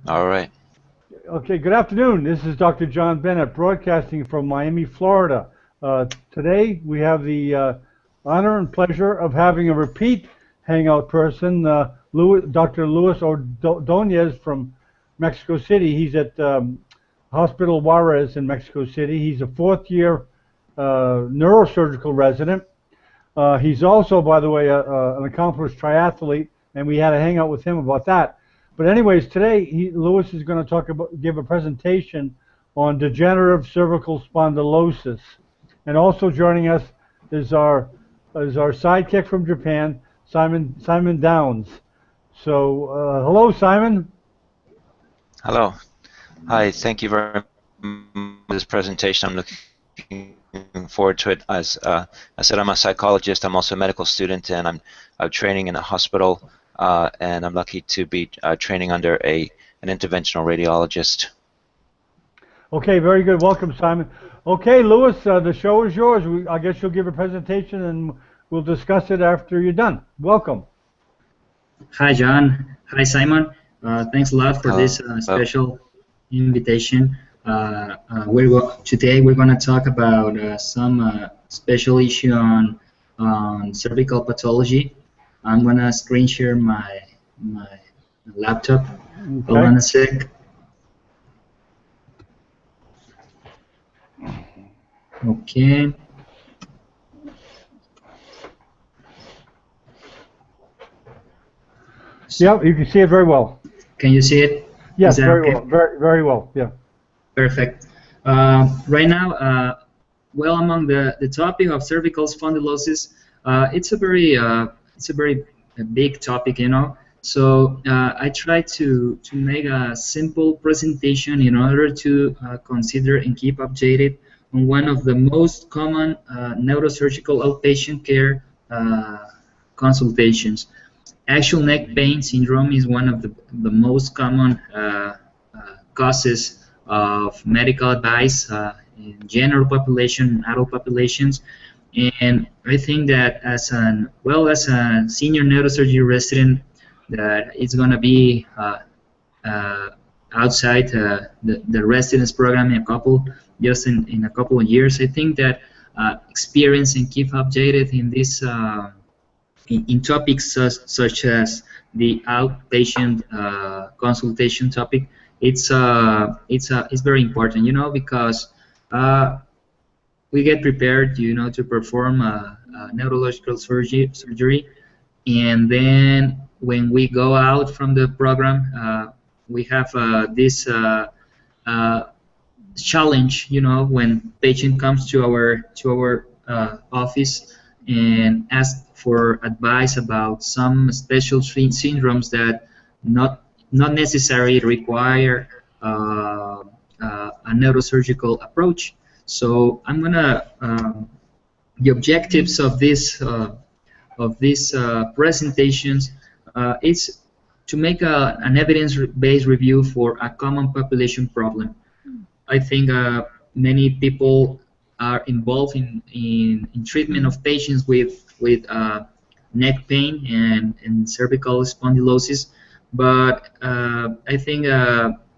All right. Okay, good afternoon. This is Dr. John Bennett broadcasting from Miami, Florida. Today we have the honor and pleasure of having a repeat hangout person, Dr. Luis Ordonez from Mexico City. He's at Hospital Juarez in Mexico City. He's a fourth-year neurosurgical resident. He's also, by the way, an accomplished triathlete, and we had a hangout with him about that. But anyways, today Lewis is going to give a presentation on degenerative cervical spondylosis, and also joining us is our sidekick from Japan, Simon Downs. So hello, Simon. Hello. Hi. Thank you very much for this presentation. I'm looking forward to it. As I said, I'm a psychologist. I'm also a medical student, and I'm training in a hospital. And I'm lucky to be training under an interventional radiologist. Okay, very good. Welcome, Simon. Okay, Lewis, the show is yours. I guess you'll give a presentation and we'll discuss it after you're done. Welcome. Hi, John. Hi, Simon. Thanks a lot for this special invitation. Today we're going to talk about some special issue on cervical pathology. I'm going to screen share my laptop. Okay. Hold on a sec. Okay. Yeah, you can see it very well. Can you see it? Yes, very well. Very well. Yeah. Perfect. Right now, well, among the topic of cervical spondylosis, it's a very big topic, you know. So I try to make a simple presentation in order to consider and keep updated on one of the most common neurosurgical outpatient care consultations. Axial neck pain syndrome is one of the most common causes of medical advice in general population and adult populations. And I think that as a senior neurosurgery resident, that it's going to be outside the residence program in a couple of years. I think that experience and keep updated in this in topics such as the outpatient consultation topic. It's very important, you know, because we get prepared, you know, to perform neurological surgery, and then when we go out from the program, we have this challenge, you know, when patient comes to our office and asks for advice about some special syndromes that not necessarily require a neurosurgical approach. So I'm gonna the objectives of these presentations is to make an evidence-based review for a common population problem. I think many people are involved in treatment of patients with neck pain and cervical spondylosis, but I think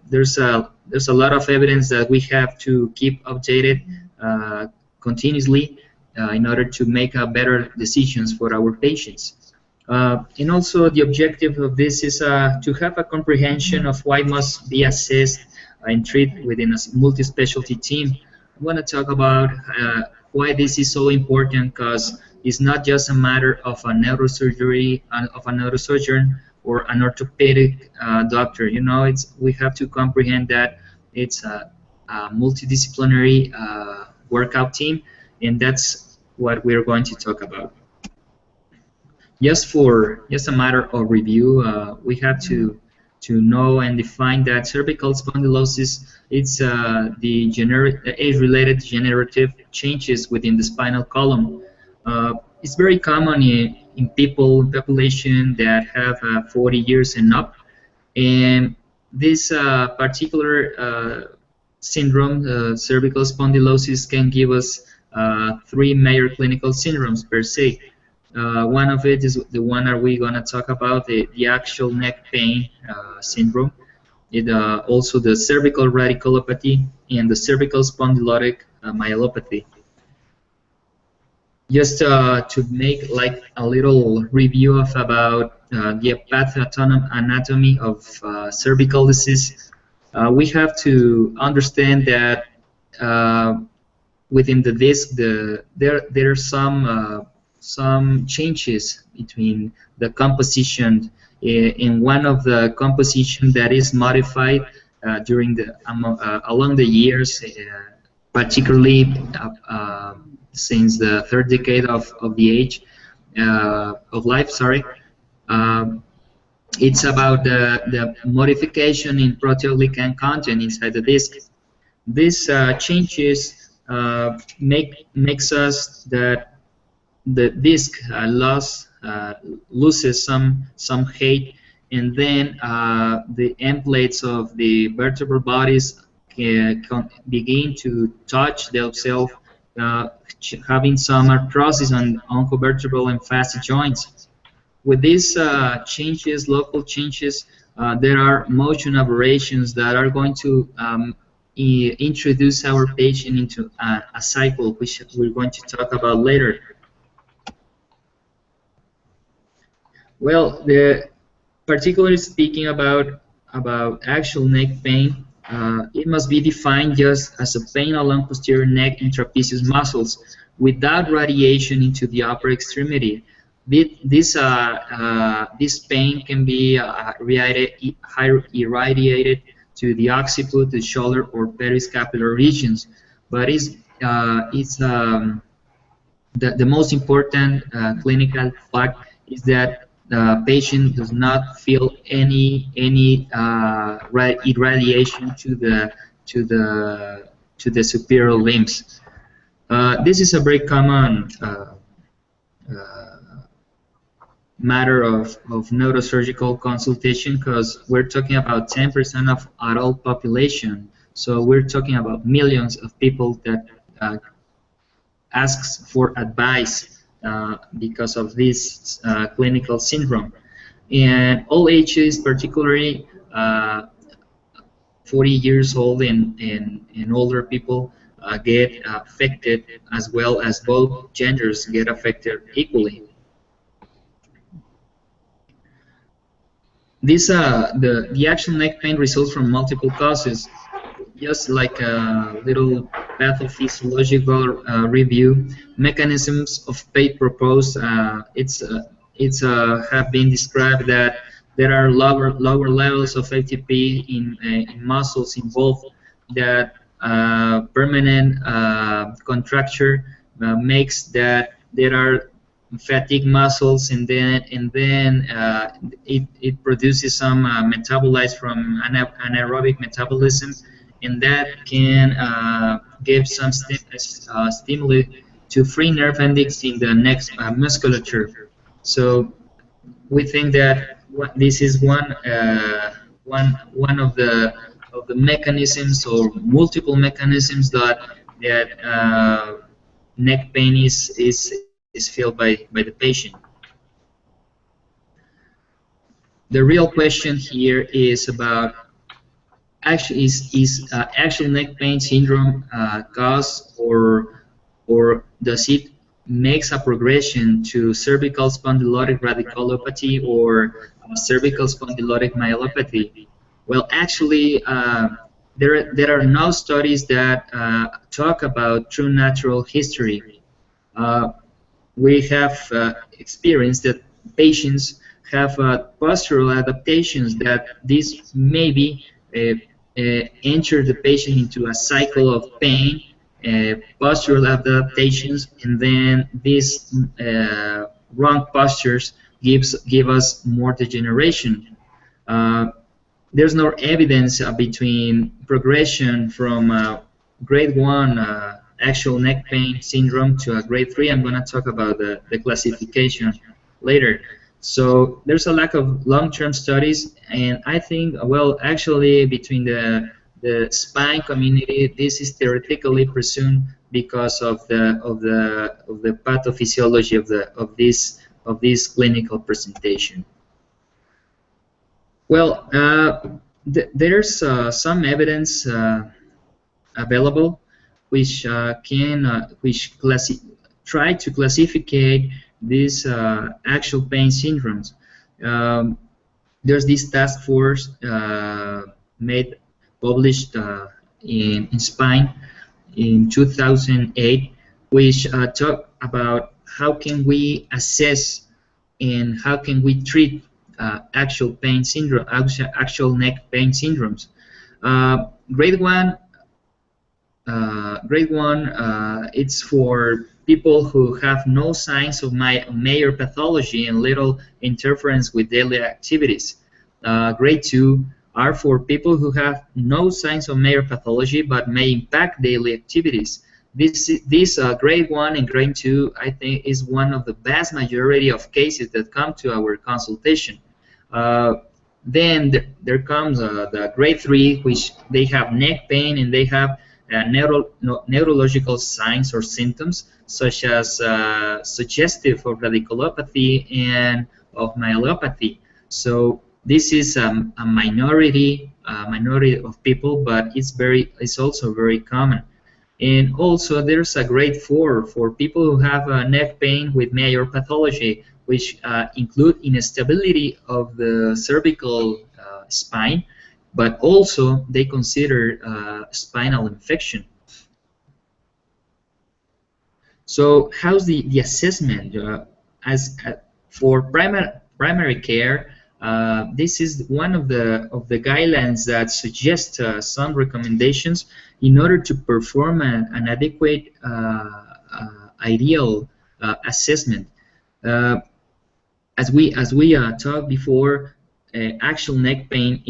there's a lot of evidence that we have to keep updated continuously in order to make better decisions for our patients. And also the objective of this is to have a comprehension of why must be assessed and treated within a multi-specialty team. I want to talk about why this is so important, because it's not just a matter of a neurosurgery, of a neurosurgeon or an orthopedic doctor. You know, we have to comprehend that it's a multidisciplinary workout team, and that's what we're going to talk about. Just a matter of review, we have to know and define that cervical spondylosis, it's the age-related degenerative changes within the spinal column. It's very common in population that have 40 years and up, and this particular syndrome, cervical spondylosis, can give us 3 major clinical syndromes per se. One of it is the one that we're going to talk about, the axial neck pain syndrome. Also the cervical radiculopathy and the cervical spondylotic myelopathy. Just to make like a little review of about the pathoanatomy of cervical disease, we have to understand that within the disc, there are some changes between the composition. In one of the composition that is modified during the along the years, particularly since the third decade of the age of life. Sorry. It's about the modification in proteoglycan content inside the disc. These changes makes us that the disc loses some height, and then the end plates of the vertebral bodies begin to touch themselves, having some arthrosis on oncovertebral and facet joints. With these changes, local changes, there are motion aberrations that are going to introduce our patient into a cycle, which we're going to talk about later. Well, particularly speaking about actual neck pain, it must be defined just as a pain along posterior neck and trapezius muscles without radiation into the upper extremity. This pain can be irradiated to the occiput, the shoulder, or periscapular regions, but the most important clinical fact is that the patient does not feel any irradiation to the superior limbs. This is a very common matter of neurosurgical consultation, because we're talking about 10% of adult population, so we're talking about millions of people that asks for advice because of this clinical syndrome. And all ages, particularly 40 years old and older people get affected, as well as both genders get affected equally. This the actual neck pain results from multiple causes. Just like a little pathophysiological review, mechanisms of pain proposed. It's have been described that there are lower levels of ATP in muscles involved. That permanent contracture makes that there are fatigue muscles, and then it produces some metabolites from anaerobic metabolism, and that can give some stimuli to free nerve endings in the neck musculature. So we think that this is one of the mechanisms, or multiple mechanisms, that neck pain is felt by the patient. The real question here is about actual neck pain syndrome cause, or does it makes a progression to cervical spondylotic radiculopathy or cervical spondylotic myelopathy? Well, actually, there are no studies that talk about true natural history. We have experienced that patients have postural adaptations, that this maybe enter the patient into a cycle of pain, postural adaptations, and then these wrong postures give us more degeneration. There's no evidence between progression from grade 1 actual neck pain syndrome to a grade 3. I'm going to talk about the classification later. So there's a lack of long-term studies, and I think, well, actually between the spine community, this is theoretically presumed because of the pathophysiology of this clinical presentation. Well, there's some evidence available which try to classify these axial pain syndromes. There's this task force published in Spine in 2008, which talk about how can we assess and how can we treat axial pain syndrome, axial neck pain syndromes. Grade one, it's for people who have no signs of major pathology and little interference with daily activities. Grade 2 are for people who have no signs of major pathology but may impact daily activities. This grade 1 and grade 2, I think, is one of the vast majority of cases that come to our consultation. Then there comes the grade 3, which they have neck pain and they have neurological signs or symptoms such as suggestive of radiculopathy and of myelopathy. So this is a minority of people, but it's also very common. And also there's a grade 4 for people who have neck pain with major pathology, which include instability of the cervical spine, but also they consider spinal infection. So how's the assessment? For primary care, this is one of the guidelines that suggest some recommendations in order to perform an adequate ideal assessment. As we talked before, axial neck pain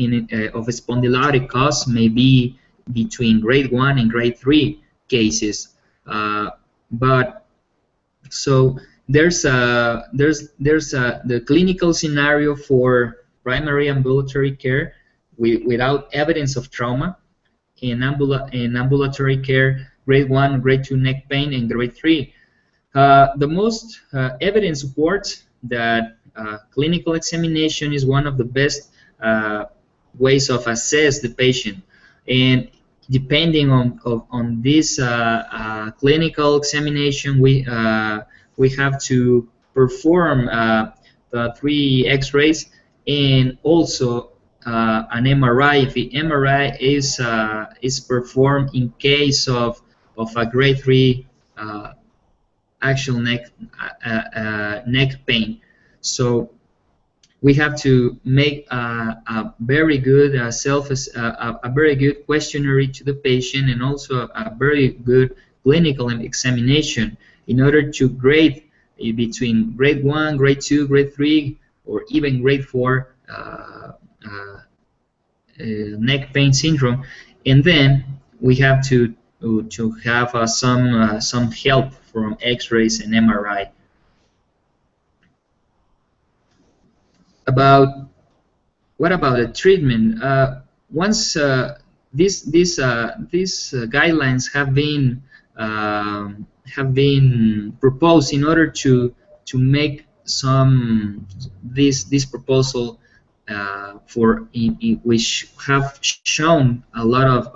of spondylotic cause may be between grade 1 and grade 3 cases, but so there's the clinical scenario for primary ambulatory care without evidence of trauma. In ambulatory care, grade 1, grade 2 neck pain, and grade 3. The most evidence supports that clinical examination is one of the best ways of assess the patient, and depending on this clinical examination, we have to perform the 3 X-rays and also an MRI if the MRI is performed in case of a grade 3 axial neck pain. So we have to make a very good a very good questionnaire to the patient, and also a very good clinical examination in order to grade between grade 1, grade 2, grade 3, or even grade 4 neck pain syndrome. And then we have to have some help from X-rays and MRI. What about the treatment? Once these guidelines have been proposed in order to make this proposal which have shown a lot of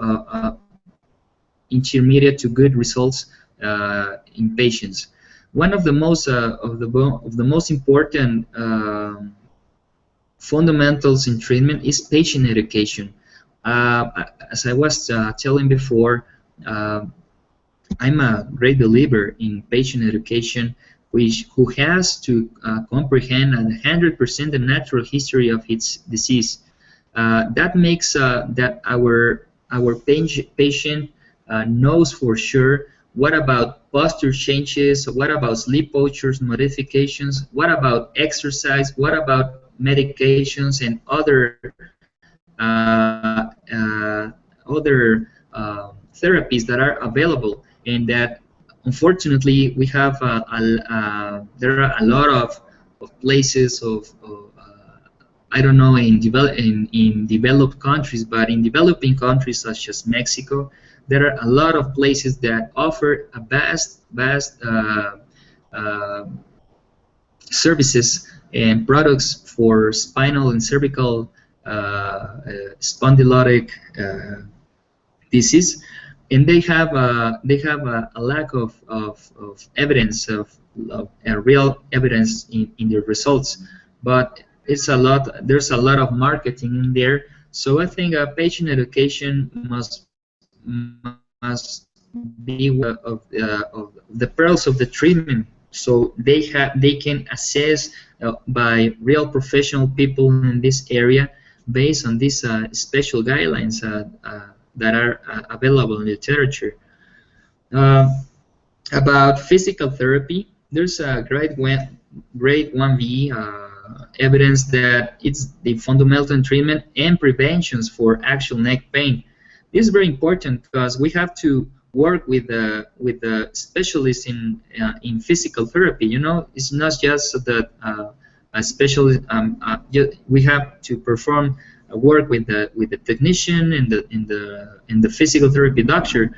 intermediate to good results in patients. One of the most important fundamentals in treatment is patient education. As I was telling before, I'm a great believer in patient education, who has to comprehend 100% the natural history of its disease. That makes that our patient knows for sure what about posture changes, what about sleep postures modifications, what about exercise, what about medications and other therapies that are available, and that unfortunately we have there are a lot of places I don't know in developed countries, but in developing countries such as Mexico, there are a lot of places that offer a vast services and products for spinal and cervical spondylotic disease, and they have a lack of evidence of real evidence in their results, but there's a lot of marketing in there. So I think patient education must be of the perils of the treatment, so they can assess by real professional people in this area based on these special guidelines that are available in the literature. About physical therapy, there's a grade 1B evidence that it's the fundamental treatment and preventions for actual neck pain. This is very important because we have to work with the specialists in physical therapy. You know, it's not just that a specialist. We have to perform work with the technician and the physical therapy doctor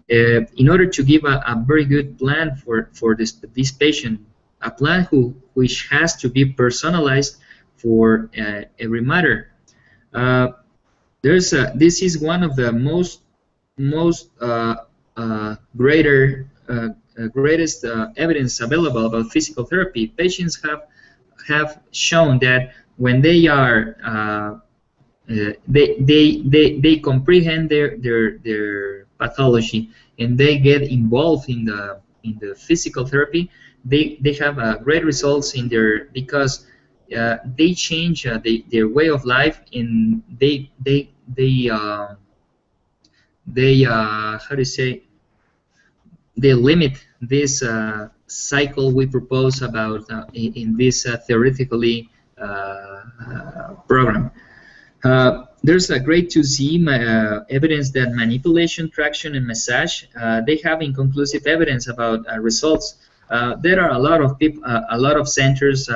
in order to give a very good plan for this patient, a plan which has to be personalized for every matter. This is one of the greatest evidence available about physical therapy. Patients have shown that when they are they comprehend their pathology and they get involved in the physical therapy, they have great results in their, because they change their way of life, and they how do you say, they limit this cycle we propose about in this theoretically program. There's a grade 2Z evidence that manipulation, traction, and massage, they have inconclusive evidence about results. There are a lot of centers,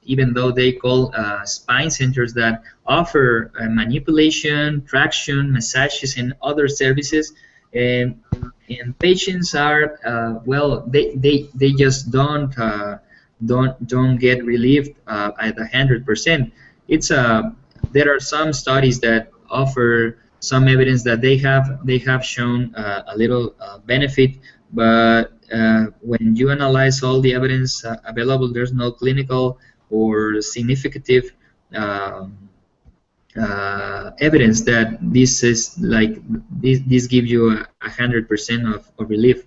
even though they call spine centers, that offer manipulation, traction, massages, and other services, and patients are well, they just don't get relieved at 100%. It's there are some studies that offer some evidence that they have shown a little benefit, but when you analyze all the evidence available, there's no clinical or significant evidence that this is like this gives you 100% of relief.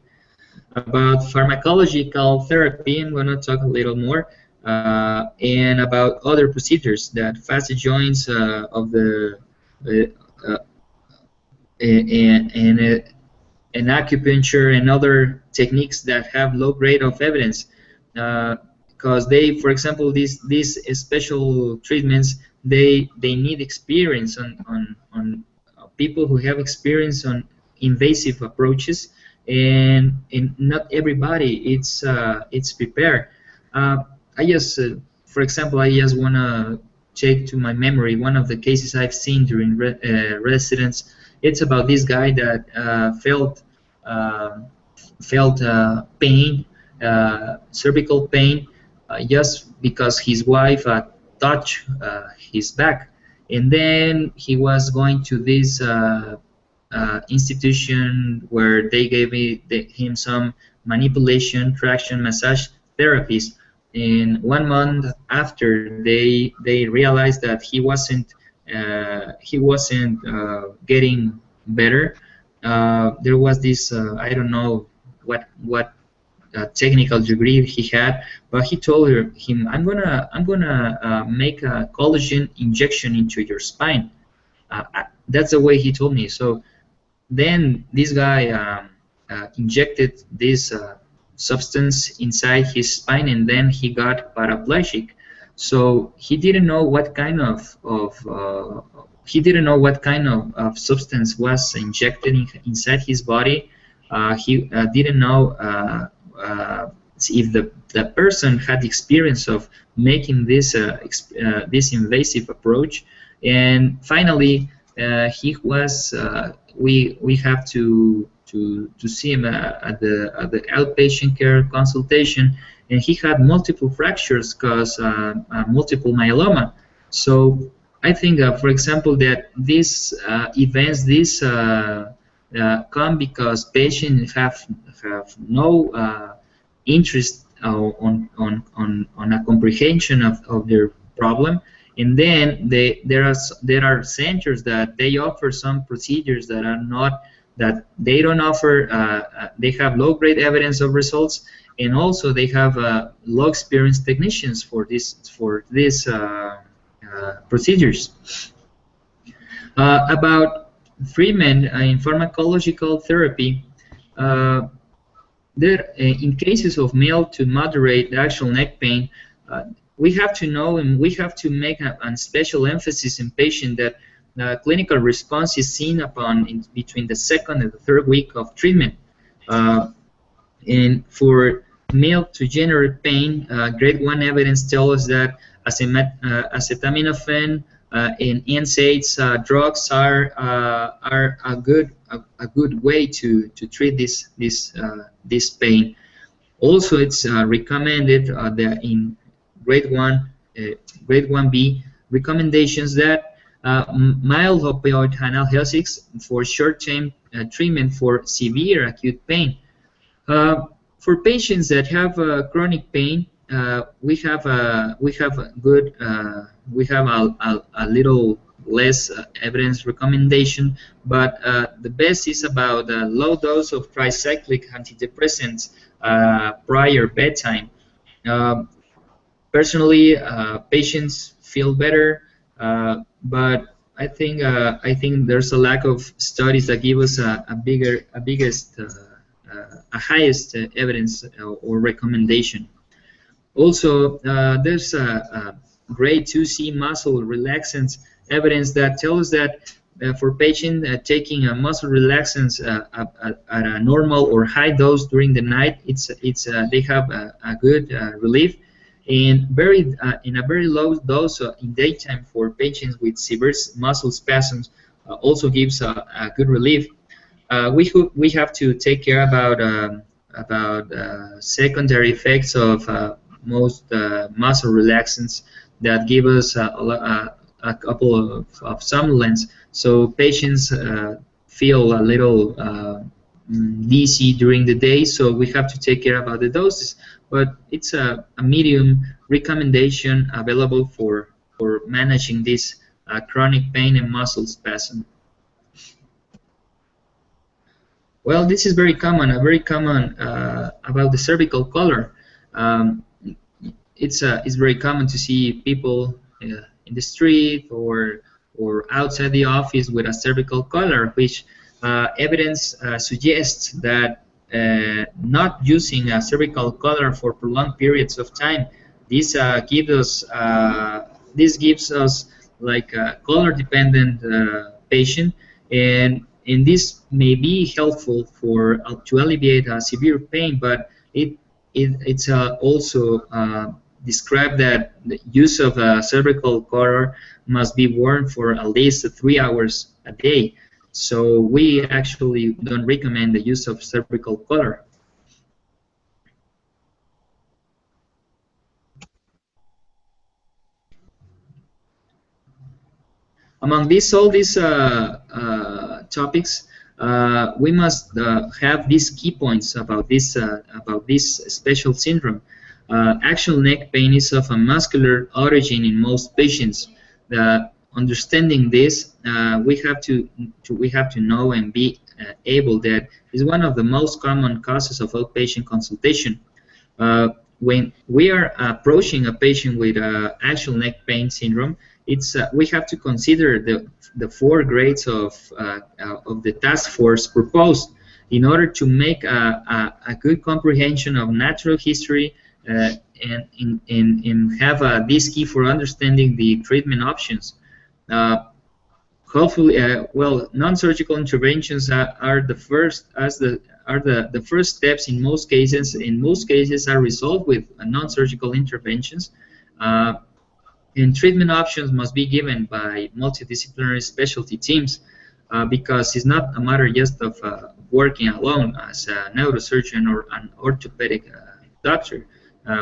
About pharmacological therapy, I'm going to talk a little more, and about other procedures that facet joints of the and acupuncture and other techniques that have low grade of evidence, because they, for example, these special treatments, they need experience on people who have experience on invasive approaches, and not everybody it's prepared. I just, for example, I just want to take to my memory one of the cases I've seen during residence. It's about this guy that felt pain, cervical pain, just because his wife touched his back, and then he was going to this institution where they gave him some manipulation, traction, massage therapies. And 1 month after, they realized that he wasn't getting better. There was this I don't know what technical degree he had, but he told him, I'm gonna make a collagen injection into your spine. That's the way he told me. So then this guy injected this substance inside his spine, and then he got paraplegic. So he didn't know what kind of substance was injected inside his body. He didn't know if the person had experience of making this this invasive approach. And finally, he was we have to see him at the outpatient care consultation, and he had multiple fractures because multiple myeloma. So I think, for example, that these events, come because patients have no interest on a comprehension of their problem, and then there are centers that they offer some procedures that are not, that they don't offer. They have low grade evidence of results, and also they have low experienced technicians for this procedures. About treatment in pharmacological therapy, in cases of mild to moderate axial neck pain, we have to know, and we have to make a special emphasis in patient that clinical response is seen upon between the second and the third week of treatment. And for mild to generate pain, grade 1 evidence tells us that acetaminophen and NSAIDs drugs are a good way to treat this pain. Also, it's recommended that in grade 1B recommendations that mild opioid analgesics for short-term treatment for severe acute pain. For patients that have chronic pain, we have a little less evidence recommendation, but the best is about a low dose of tricyclic antidepressants prior bedtime. Personally, patients feel better, but I think there's a lack of studies that give us a highest evidence or recommendation. Also, there's a grade 2C muscle relaxants evidence that tells that for patients taking a muscle relaxants at a normal or high dose during the night, they have a good relief, and in a very low dose in daytime for patients with severe muscle spasms also gives a good relief. We have to take care about secondary effects of most muscle relaxants that give us a couple of somnolence. So patients feel a little dizzy during the day, so we have to take care about the doses. But it's a medium recommendation available for managing this chronic pain and muscle spasm. Well, this is very common about the cervical collar. It's very common to see people in the street or outside the office with a cervical collar, which evidence suggests that not using a cervical collar for prolonged periods of time, this gives us like a collar-dependent patient, and this may be helpful to alleviate severe pain, but it's also described that the use of a cervical collar must be worn for at least 3 hours a day. So we actually don't recommend the use of cervical collar. Among all these topics, we must have these key points about this special syndrome. Axial neck pain is of a muscular origin in most patients. Understanding this, we have to know and be able that is one of the most common causes of outpatient consultation. When we are approaching a patient with axial neck pain syndrome, we have to consider the 4 grades of the task force proposed in order to make a good comprehension of natural history and have this key for understanding the treatment options. Hopefully, well, non-surgical interventions are the first steps in most cases. In most cases, are resolved with non-surgical interventions. And treatment options must be given by multidisciplinary specialty teams because it's not a matter just of working alone as a neurosurgeon or an orthopedic doctor.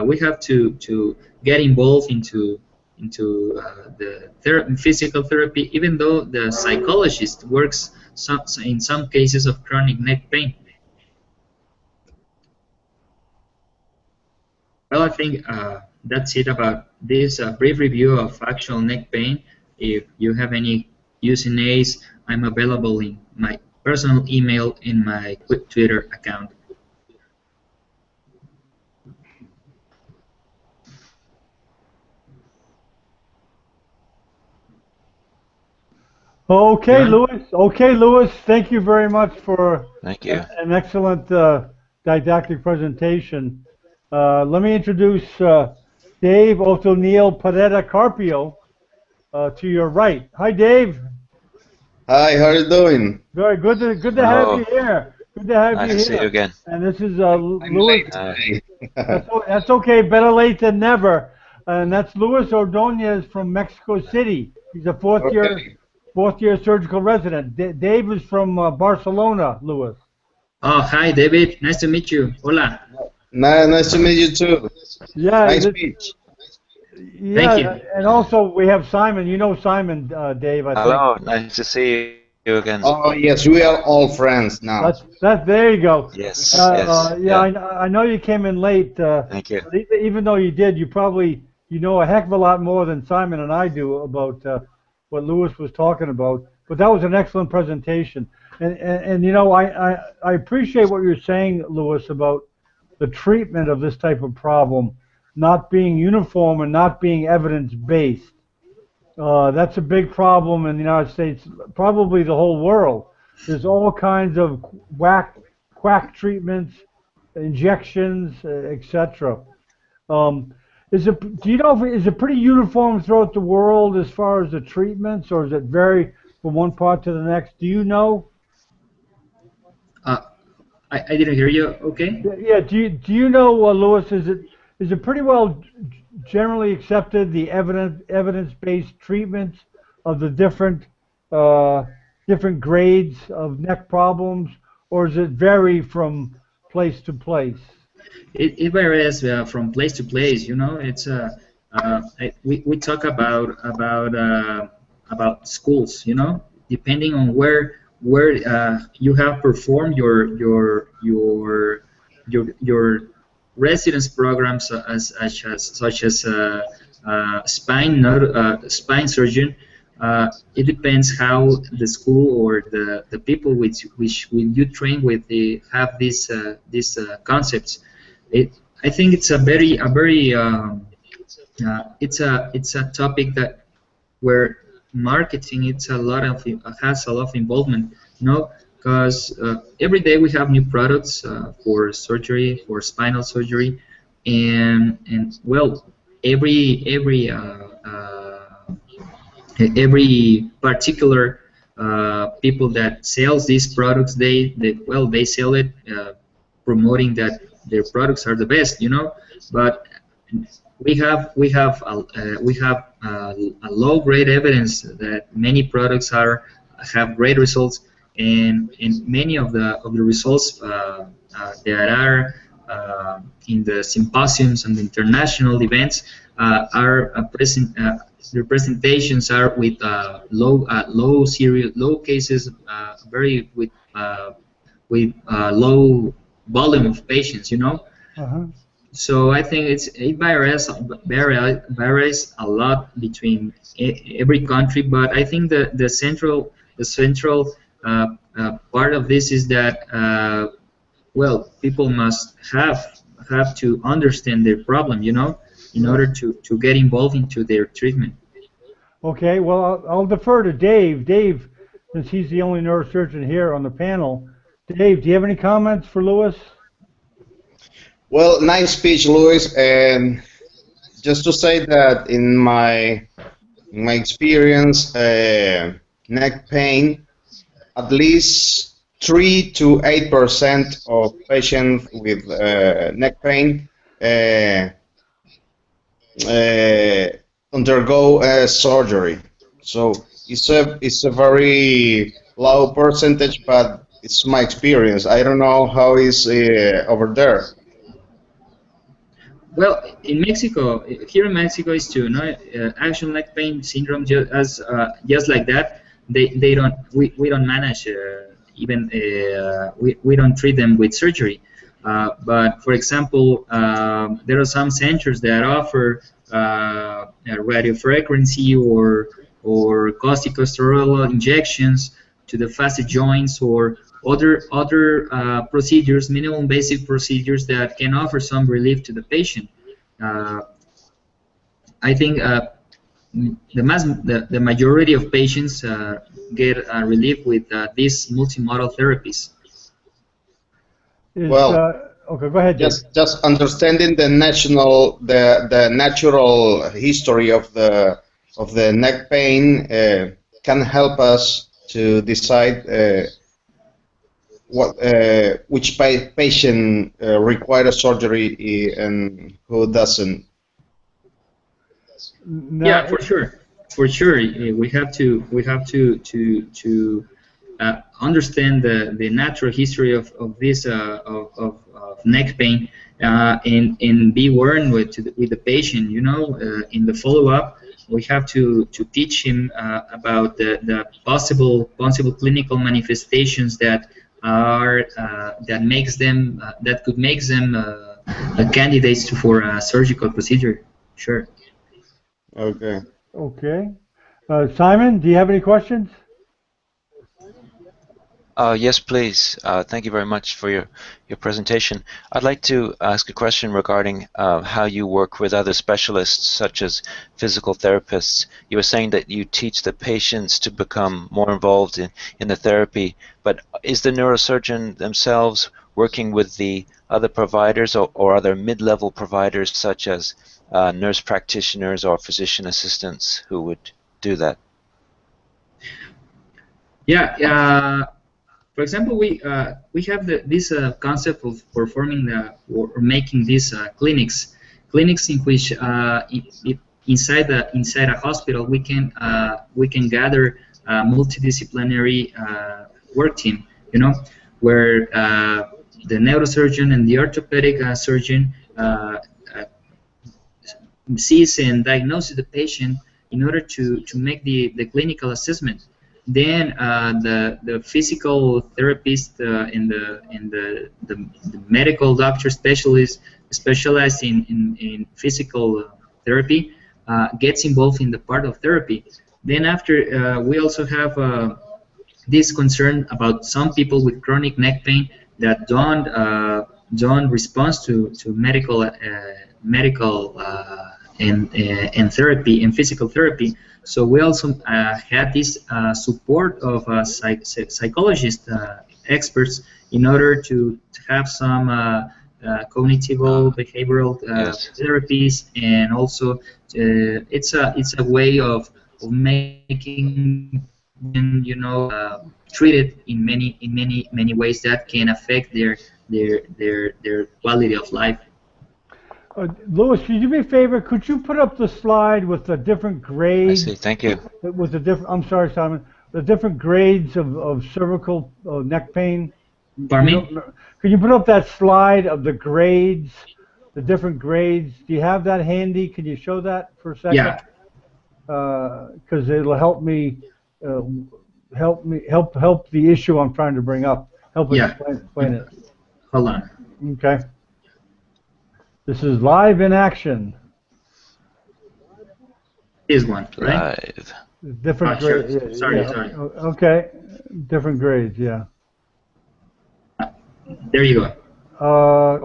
We have to get involved into the physical therapy, even though the psychologist works in some cases of chronic neck pain. Well, I think that's it about this brief review of actual neck pain. If you have any Q&As, I'm available in my personal email in my Twitter account. Okay, John? Louis. Okay, Louis. Thank you very much for Thank you. an excellent didactic presentation. Let me introduce Dave O'Neil Pareda Carpio to your right. Hi, Dave. Hi, how are you doing? Very good to have Hello. you here. Good to have Nice you to see you here. again. And this is I'm Louis. late today. That's okay. Better late than never. And that's Luis Ordonez from Mexico City. He's a fourth year surgical resident. Dave is from Barcelona, Luis. Oh, hi, David. Nice to meet you. Hola. Nice to meet you too. Yeah. Nice speech. Yeah. Thank you. And also we have Simon. You know Simon, Dave. I think. Hello. Nice to see you again. Oh yes, we are all friends now. That's there you go. Yes. Yeah. Yes. I know you came in late. Thank you. But even though you did, you know a heck of a lot more than Simon and I do about what Louis was talking about. But that was an excellent presentation. And you know, I appreciate what you're saying, Louis, about the treatment of this type of problem not being uniform and not being evidence-based. That's a big problem in the United States, probably the whole world. There's all kinds of quack treatments, injections, etc. Do you know is it pretty uniform throughout the world as far as the treatments, or does it vary from one part to the next? Do you know? I didn't hear you. Okay. Yeah. Do you know, Louis? Is it pretty well generally accepted, the evidence-based treatments of the different grades of neck problems, or does it vary from place to place? It varies from place to place. You know, it's we talk about schools. You know, depending on where you have performed your residence programs such as spine surgeon. It depends how the school or the people which you train with have these concepts. I think it's a very it's a topic that where marketing has a lot of involvement. You know, because every day we have new products for surgery, for spinal surgery, and well, every particular people that sells these products, they sell it promoting that their products are the best, you know. But we have a low grade evidence that many products have great results, and many of the results that are in the symposiums and the international events are present. Their presentations are with low cases, very with low volume of patients, you know. So I think it varies a lot between every country, but I think the central part of this is that well, people must have to understand their problem, you know, in order to get involved into their treatment. Okay, well, I'll defer to Dave. Dave, since he's the only neurosurgeon here on the panel. Dave, do you have any comments for Louis? Well, nice speech, Luis. And just to say that in my experience, neck pain, at least 3 to 8% of patients with neck pain undergo surgery. So it's a very low percentage, but it's my experience. I don't know how it's over there. Well, in Mexico, here in Mexico is too. No, action neck pain syndrome, just like that. They don't. We don't manage even. We don't treat them with surgery. But for example, there are some centers that offer radiofrequency or corticosteroid injections to the facet joints or other procedures, minimum basic procedures that can offer some relief to the patient. I think the majority of patients get relief with these multimodal therapies. Well, okay, go ahead. just understanding the natural history of the neck pain can help us to decide which patient requires surgery and who doesn't. Now, Yeah, for sure. For sure, we have to understand the natural history of this of neck pain and be warned with the patient. You know, in the follow-up, we have to teach him about the possible clinical manifestations that are that could make them candidates for a surgical procedure. Sure. Okay. Okay. Simon, do you have any questions? Yes, please. Thank you very much for your presentation. I'd like to ask a question regarding how you work with other specialists, such as physical therapists. You were saying that you teach the patients to become more involved in the therapy, but is the neurosurgeon themselves working with the other providers or other mid-level providers, such as nurse practitioners or physician assistants who would do that? Yeah. For example, we have this concept of performing or making these clinics in which inside a hospital we can gather a multidisciplinary work team. You know, where the neurosurgeon and the orthopedic surgeon sees and diagnoses the patient in order to make the clinical assessment. Then the physical therapist and the medical doctor specialist specialized in physical therapy gets involved in the part of therapy. Then after we also have this concern about some people with chronic neck pain that don't respond to medical and therapy and physical therapy. So we also had this support of psychologist experts in order to have some cognitive behavioral therapies, and also it's a way of making them, you know, treated in many ways that can affect their quality of life. Louis, could you do me a favor? Could you put up the slide with the different grades? I see. Thank you. With the different. I'm sorry, Simon. The different grades of cervical neck pain. Pardon me? Could you put up that slide of the grades, the different grades? Do you have that handy? Can you show that for a second? Yeah. Because it'll help me help the issue I'm trying to bring up. Help explain it. Hold on. Okay. This is live in action. This one, right? Live. Different Sure. grades. Sorry. Okay. Different grades. Yeah. There you go.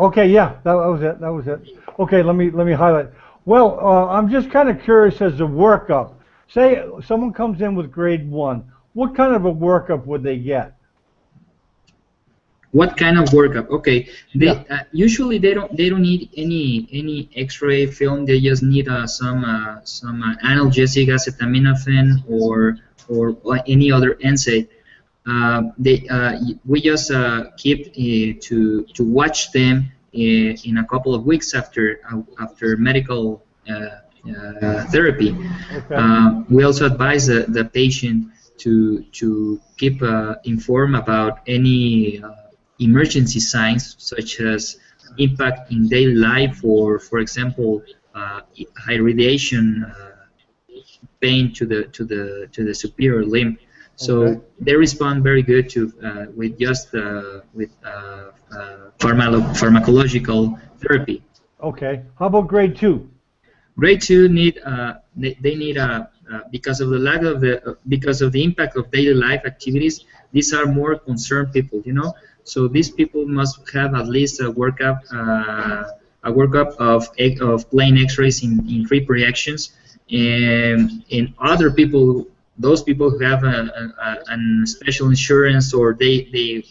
Okay. Yeah. That was it. Okay. Let me highlight. Well, I'm just kind of curious as a workup. Say someone comes in with grade 1. What kind of a workup would they get? What kind of workup? Okay, usually they don't need any X-ray film. They just need some analgesic, acetaminophen, or any other NSAID. We just keep to watch them in a couple of weeks after medical therapy. Okay. We also advise the patient to keep informed about any emergency signs, such as impact in daily life, or for example, high radiation pain to the superior limb. So Okay. they respond very good to with just pharmacological therapy. Okay. How about grade 2? Grade 2 need they need because of the lack of because of the impact of daily life activities. These are more concerned people, you know. So these people must have at least a workup of plain X-rays in 3 projections, and in other people, those people who have an special insurance, or they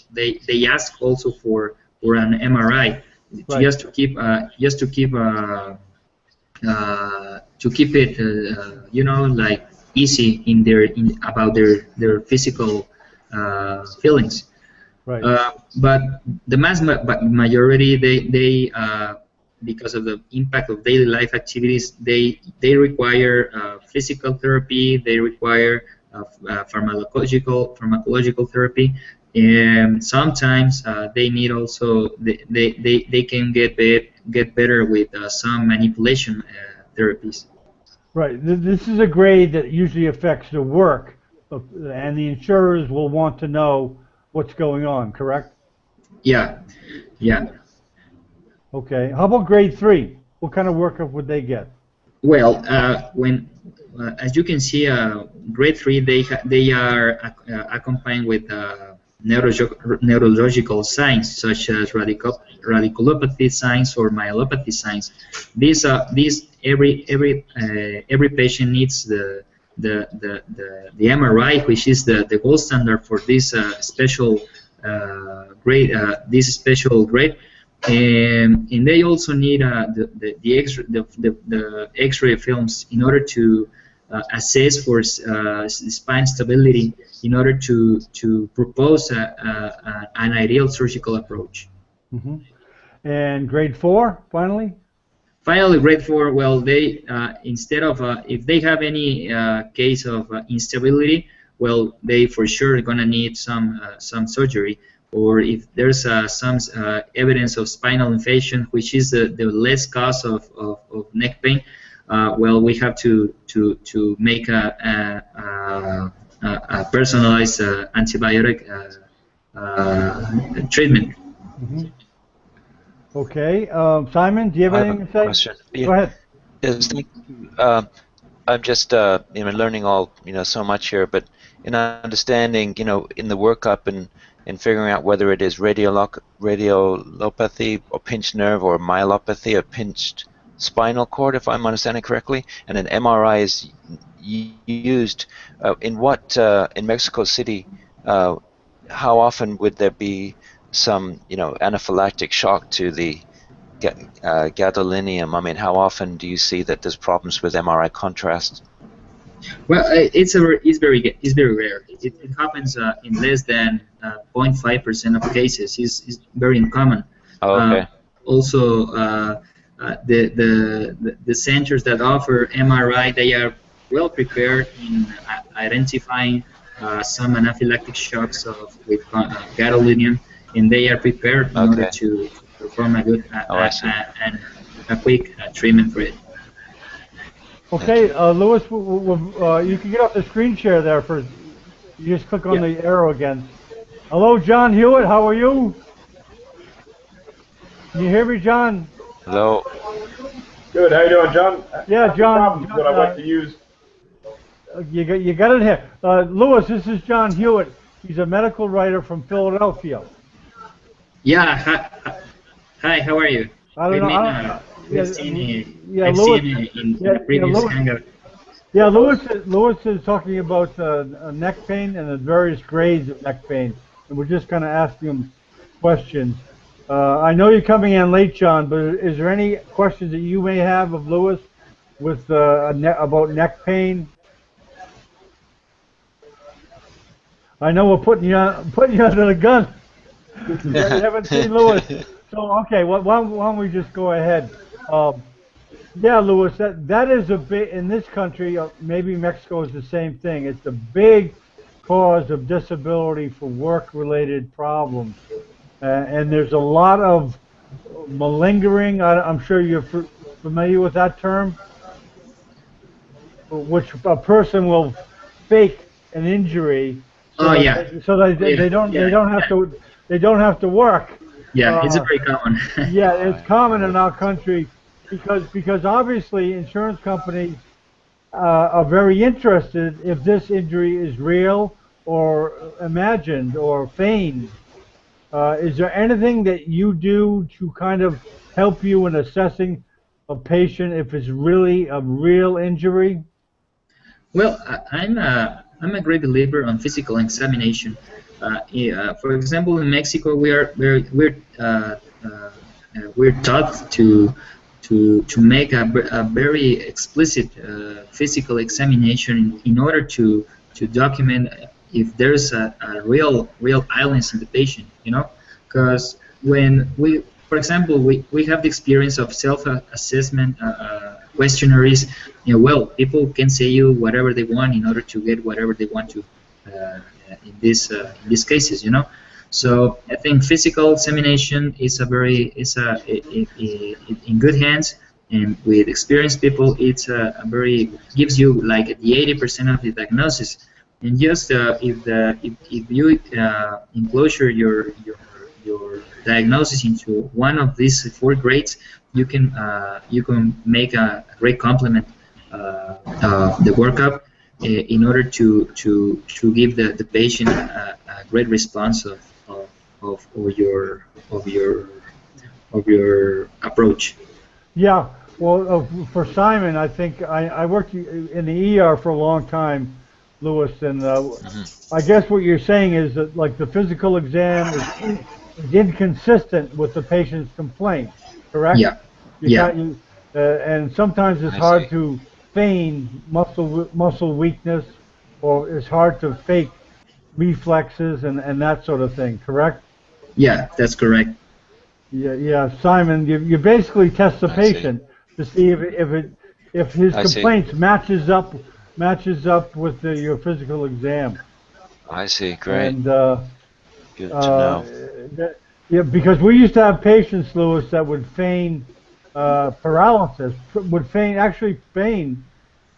ask also for an MRI, Right. to keep it, you know, like easy about their physical feelings. Right. But the majority, they because of the impact of daily life activities, they require physical therapy. They require pharmacological therapy, and sometimes they need also they can get better with some manipulation therapies. Right. This is a grade that usually affects the work, and the insurers will want to know what's going on, correct? Yeah, yeah. Okay. How about grade 3? What kind of workup would they get? Well, when as you can see, grade 3, they are accompanied with neurological signs such as radiculopathy signs or myelopathy signs. These every patient needs the MRI, which is the gold standard for this special grade. And they also need the X-ray films in order to assess for spine stability, in order to propose an ideal surgical approach. Mm-hmm. And grade 4, finally? Finally, grade 4, well, they instead of if they have any case of instability, well, they for sure are gonna need some surgery. Or if there's some evidence of spinal infection, which is the less cause of neck pain, well, we have to make a personalized antibiotic treatment. Mm-hmm. Okay. Simon, do you have I have anything a to say? question. Go ahead. I'm just learning all so much here, but in understanding in the workup and figuring out whether it is radiolopathy or pinched nerve, or myelopathy, or pinched spinal cord, if I'm understanding correctly, and an MRI is used. In Mexico City, how often would there be some anaphylactic shock to the gadolinium? I mean, how often do you see that there's problems with MRI contrast? Well, it's very rare. It happens in less than 0.5% of cases. It's very uncommon. Oh, okay. Also, the centers that offer MRI, they are well prepared in identifying some anaphylactic shocks with gadolinium, and they are prepared in order to perform a good and a quick treatment for it. Okay, Louis, you can get off the screen share there first. You just click on the arrow again. Hello, John Hewitt. How are you? Can you hear me, John? Hello. Good. How you doing, John? Yeah, John. What I like to use. You got it here. Louis, this is John Hewitt. He's a medical writer from Philadelphia. Yeah. Hi. How are you? I don't know. I've seen in the previous hangout. Yeah, Louis is talking about neck pain and the various grades of neck pain, and we're just going to ask him questions. I know you're coming in late, John, but is there any questions that you may have of Louis with about neck pain? I know we're putting you under the gun. You haven't seen Louis, so okay. Well, why don't we just go ahead? Yeah, Louis, that is a big, in this country, maybe Mexico is the same thing. It's a big cause of disability for work-related problems. And there's a lot of malingering. I'm sure you're familiar with that term, which a person will fake an injury so Oh that yeah, they don't yeah, they don't have to work. yeah. It's a Uh, very common. yeah, it's Right. common in Right. our country because obviously insurance companies are very interested if this injury is real or imagined or feigned. Is there anything that you do to kind of help you in assessing a patient if it's really a real injury? Well, I'm a great believer on physical examination. For example, in Mexico, we're taught to make a very explicit physical examination in order to document if there's a real illness in the patient. You know, because when we, for example, we have the experience of self-assessment questionnaires. You know, well, people can say you whatever they want in order to get whatever they want to in these cases, you know. So I think physical examination is a very in good hands, and with experienced people, it's a very gives you like the 80% of the diagnosis. And just if you enclosure your diagnosis into one of these four grades, you can make a great complement of the workup in order to give the patient a great response of your approach. Yeah, well, for Simon, I think I worked in the ER for a long time, Lewis, and I guess what you're saying is that like the physical exam is inconsistent with the patient's complaint, correct? Yeah, You yeah, can't, and sometimes it's I hard see. to feign muscle weakness, or it's hard to fake reflexes and that sort of thing, correct? yeah. That's correct. Yeah, yeah, Simon, you basically test the I see. patient to see if his I see. complaints matches up with your physical exam, I see. Great. and Good to uh, know. that, yeah, because we used to have patients, Lewis, that would feign paralysis, would actually feign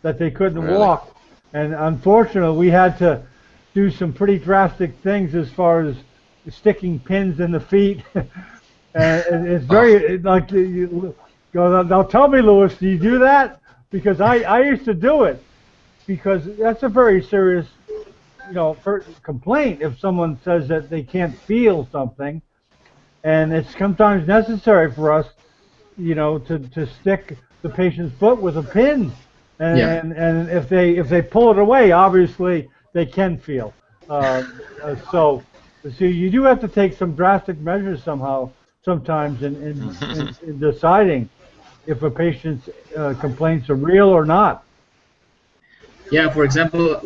that they couldn't Really. walk, and unfortunately, we had to do some pretty drastic things as far as sticking pins in the feet. And it's Oh. very like you go. Now tell me, Lewis, do you do that? Because I used to do it because that's a very serious complaint if someone says that they can't feel something, and it's sometimes necessary for us to stick the patient's foot with a pin, Yeah, and if they pull it away, obviously they can feel. So you do have to take some drastic measures sometimes in deciding if a patient's complaints are real or not. yeah. For example,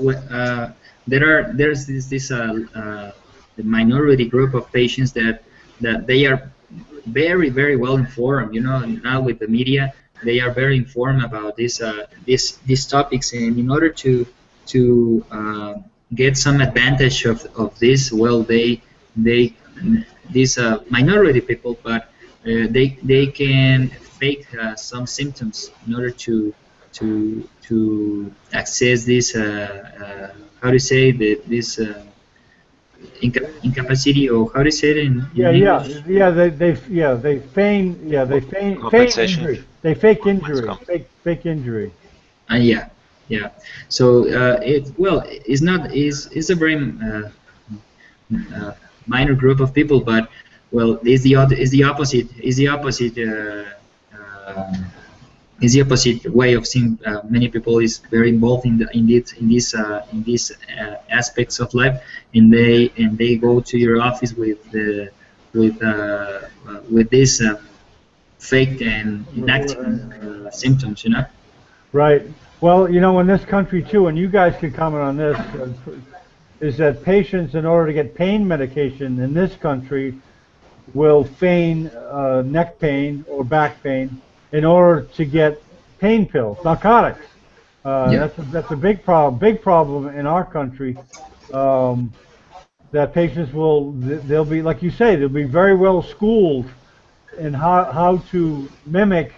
there's the minority group of patients that they are very well informed. You know, now with the media, they are very informed about these topics, and in order to get some advantage of this, well, they these minority people, but they can fake some symptoms in order to access this how do you say this incapacity, or how do you say it Yeah, in yeah, English? yeah. They feign Compensation. injury. They fake It's injury. Fake injury. Yeah, yeah. So it's not is a very minor group of people, but well, uh, is the opposite way of seeing. Many people is very involved in these aspects of life, and they go to your office with this fake and inactive symptoms, you know. Right. Well, in this country too, and you guys can comment on this, is that patients, in order to get pain medication in this country, will feign neck pain or back pain in order to get pain pills, narcotics. Yeah, That's a big problem in our country. That patients they'll be like you say, they'll be very well schooled how to mimic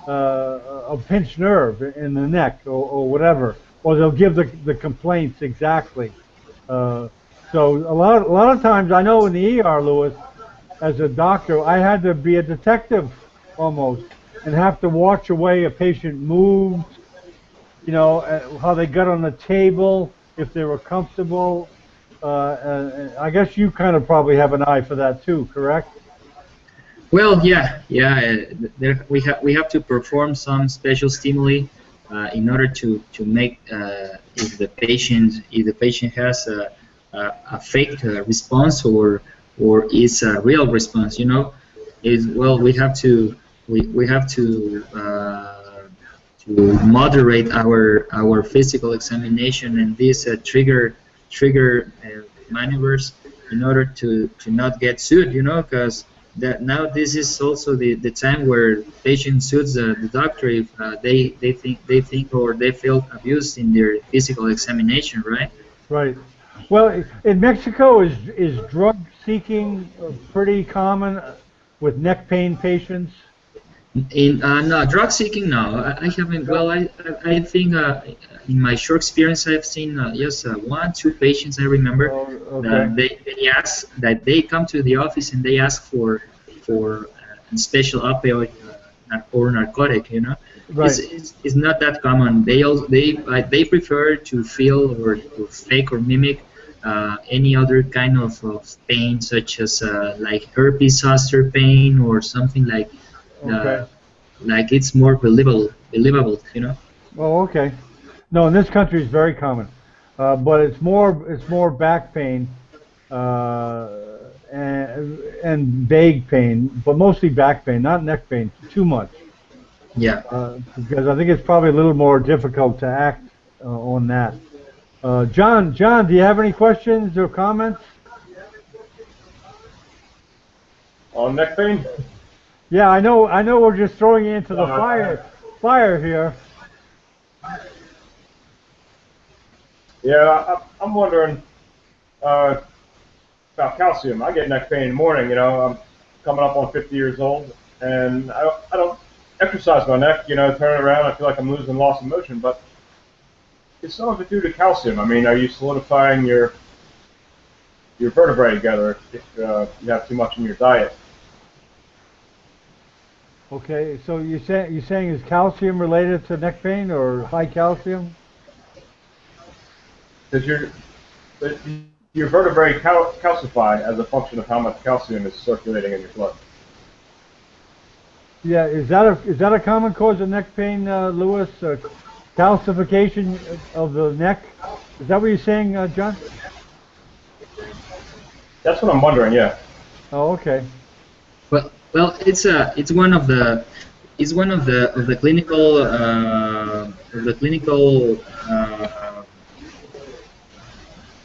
a pinched nerve in the neck or whatever, or they'll give the complaints exactly. So a lot of times, I know in the ER, Louis, as a doctor, I had to be a detective almost and have to watch a way a patient moved, how they got on the table, if they were comfortable. I guess you kind of probably have an eye for that too, correct? Well, yeah, yeah. We have to perform some special stimuli in order to make if the patient has a fake response or is a real response. Is well we have to moderate our physical examination and these trigger maneuvers in order to not get sued, because that now this is also the time where patient sues the doctor if they think or they feel abused in their physical examination, right? Right. Well, in Mexico, is drug seeking pretty common with neck pain patients? In no drug seeking, no. I haven't. Well, I think in my short experience, I've seen just one, two patients I remember Oh, that okay. they ask that they come to the office and they ask for a special opioid or narcotic. Right. It's not that common. They prefer to feel or to fake or mimic any other kind of pain, such as like herpes zoster pain or something Okay. uh, like it's more believable. Oh, okay. No, in this country it's very common, but it's more back pain uh, and vague pain, but mostly back pain, not neck pain. Too much, Yeah. because I think it's probably a little more difficult to act on that. John, do you have any questions or comments? On neck pain? Yeah, I know. We're just throwing you into the Uh, fire here. yeah, I'm wondering uh, about calcium. I get neck pain in the morning. I'm coming up on 50 years old, and I don't exercise my neck. Turn it around, I feel like I'm losing loss of motion. But is some of it due to calcium? I mean, are you solidifying your vertebrae together if you have too much in your diet? Okay, so you're saying is calcium related to neck pain or high calcium? Does your vertebrae calcify as a function of how much calcium is circulating in your blood? Yeah, is that a common cause of neck pain, Lewis? Calcification of the neck? Is that what you're saying, John? That's what I'm wondering. Yeah. Oh, okay. Well, it's one of the clinical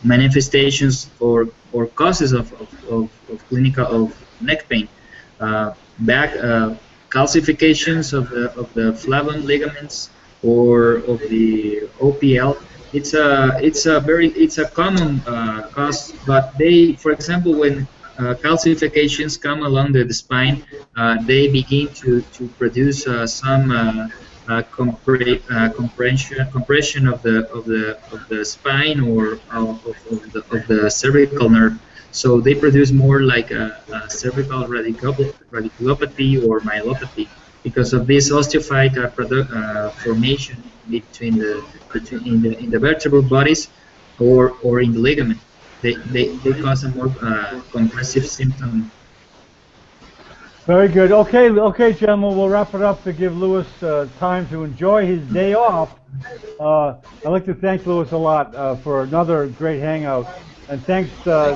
manifestations or causes of clinical of neck pain. Back calcifications of the flavum ligaments or of the OPL. It's a common cause, but for example, when calcifications come along the spine, they begin to produce some compression of the spine or of the cervical nerve. So they produce more like a cervical radiculopathy or myelopathy because of this osteophyte formation in the vertebral bodies or in the ligament. They cause a more compressive symptom. Very good. Okay, gentlemen, we'll wrap it up to give Lewis time to enjoy his day off. I'd like to thank Lewis a lot for another great hangout, and Thank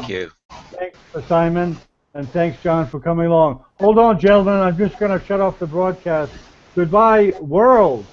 you. thanks Simon, and thanks John for coming along. Hold on, gentlemen, I'm just going to shut off the broadcast. Goodbye, world.